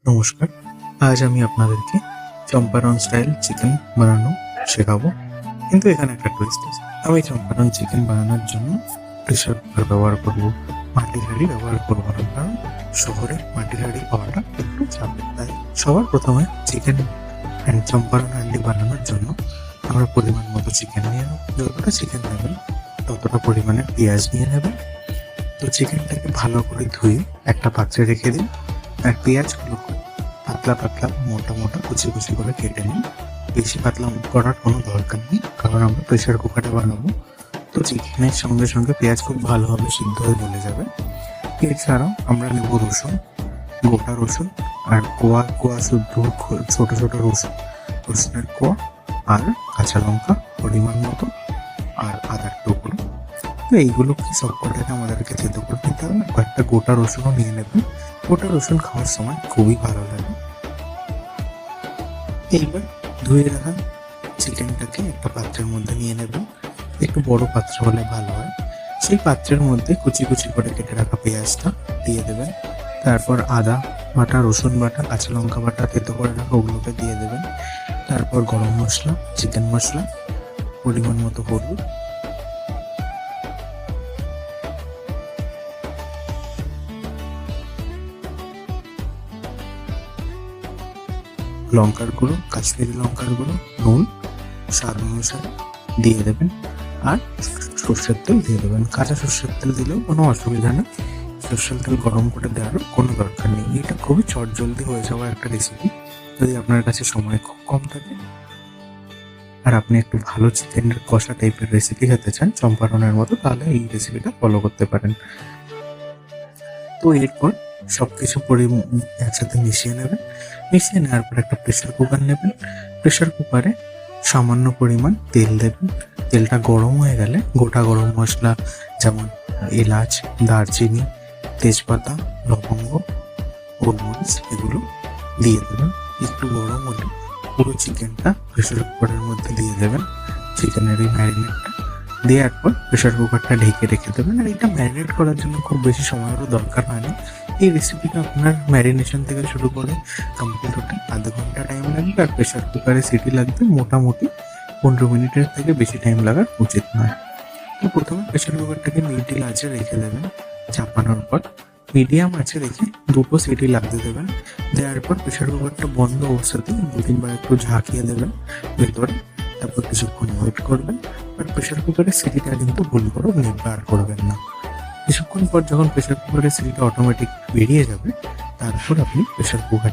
নমস্কার। আজ আমি আপনাদেরকে চম্পারন স্টাইল চিকেন বানানো শেখাবো। কিন্তু এখানে একটা টুইস্ট আছে। আমি চম্পারন চিকেন বানানোর জন্য প্রেসার কুকার ব্যবহার করবো, মাটির হাঁড়ি ব্যবহার করবো না, কারণ শহরে মাটির হাঁড়ি পাওয়াটা একটু চাপের। তাই সবার প্রথমে চিকেন অ্যান্ড চম্পারন হাঁড়ি বানানোর জন্য আমরা পরিমাণ মতো চিকেন নিয়ে নেব। যতটা চিকেন নেবেন ততটা পরিমাণে পেঁয়াজ নিয়ে নেবেন। তো চিকেনটাকে ভালো করে ধুয়ে একটা পাত্রে রেখে দিন, আর পেঁয়াজগুলোকে পাতলা পাতলা মোটা মোটা কুচি কুচি করে কেটে নিন। বেশি পাতলা করার কোনো দরকার নেই, কারণ আমরা প্রেশার কুকারে বানাবো। তো চিকেনের সঙ্গে সঙ্গে পেঁয়াজ খুব ভালোভাবে সিদ্ধ হয়ে গলে যাবে। এছাড়াও আমরা নেব রসুন, গোটা রসুন, আর কোয়া কোয়া শুদ্ধ ছোট ছোট রসুনের কোয়া, আর কাঁচা লঙ্কা পরিমাণ মতো, আর আদার টুকরো। তো এইগুলোকে সবকটাকে আমাদেরকে থেতো করে নিতে হবে। কয়েকটা গোটা রসুনও নিয়ে নেবেন। গোটা রসুন খাওয়ার সময় খুবই ভালো লাগে। এইবার ধুয়ে রাখা চিকেনটাকে একটা পাত্রের মধ্যে নিয়ে নেবেন। একটু বড় পাত্র হলে ভালো হয়। সেই পাত্রের মধ্যে কুচি কুচি করে কেটে রাখা পেঁয়াজটা দিয়ে দেবেন। তারপর আদা বাটা, রসুন বাটা, কাঁচা লঙ্কা বাটা, থেতো করে রাখা ওগুলোকে দিয়ে দেবেন। তারপর গরম মশলা, চিকেন মশলা, পরিমাণ মতো হলুদ, লঙ্কার গুঁড়ো, কাশ্মীরি লঙ্কার গুঁড়ো, নুন স্বাদ অনুসারে দিয়ে দেবেন। আর সর্ষের তেল দিয়ে দেবেন। কাঁচা সর্ষের তেল দিলেও কোনো অসুবিধা নেই, সর্ষের তেল গরম করে দেওয়ারও কোনো দরকার নেই। এটা খুবই চটজলদি হয়ে যাওয়া একটা রেসিপি। যদি আপনার কাছে সময় খুব কম থাকে আর আপনি একটু ভালো চিকেনের কষা টাইপের রেসিপি খেতে চান চম্পারনের মতো, তাহলে এই রেসিপিটা ফলো করতে পারেন। তো এরপর সবকিছু একসাথে মিশিয়ে নেবেন। মিশিয়ে নেওয়ার পর একটা প্রেসার কুকার নেবেন। প্রেসার কুকারে সামান্য পরিমাণ তেল দেবেন। তেলটা গরম হয়ে গেলে গোটা গরম মশলা যেমন এলাচ, দারচিনি, তেজপাতা, লবঙ্গ, গোলমরিচ এগুলো দিয়ে দেবেন। একটু গরম হলে পুরো চিকেনটা প্রেসার কুকারের মধ্যে দিয়ে দেবেন। চিকেনের এই ম্যারিনেটটা দেওয়ার পর প্রেসার কুকারটা ঢেকে রেখে দেবেন। আর এটা ম্যারিনেট করার জন্য খুব বেশি সময়েরও দরকার হয় না। এই রেসিপিটা আপনার ম্যারিনেশন থেকে শুরু করে কমপ্লিট হতে আধ ঘন্টা টাইম লাগবে। আর প্রেসার কুকারে সিটি লাগবে মোটামুটি 15 মিনিটের থেকে বেশি টাইম লাগার উচিত নয়। তো প্রথমে প্রেসার কুকারটাকে মিডিল আঁচে রেখে দেবেন। চাপানোর পর মিডিয়াম আঁচে রেখে দুটো সিটি লাগতে দেবেন। দেওয়ার পর প্রেসার কুকারটা বন্ধ অবস্থাতে 2-3 বার একটু ঝাঁকিয়ে দেবেন ভেতরে। তারপর কিছুক্ষণ ওয়েট করবেন। বাট প্রেসার কুকারের সিটিটা কিন্তু ভুল করে বার করবেন না। কিছুক্ষণ পর যখন প্রেসার কুকারের সিটিটা অটোমেটিক বেরিয়ে যাবে, তারপর আপনি প্রেসার কুকার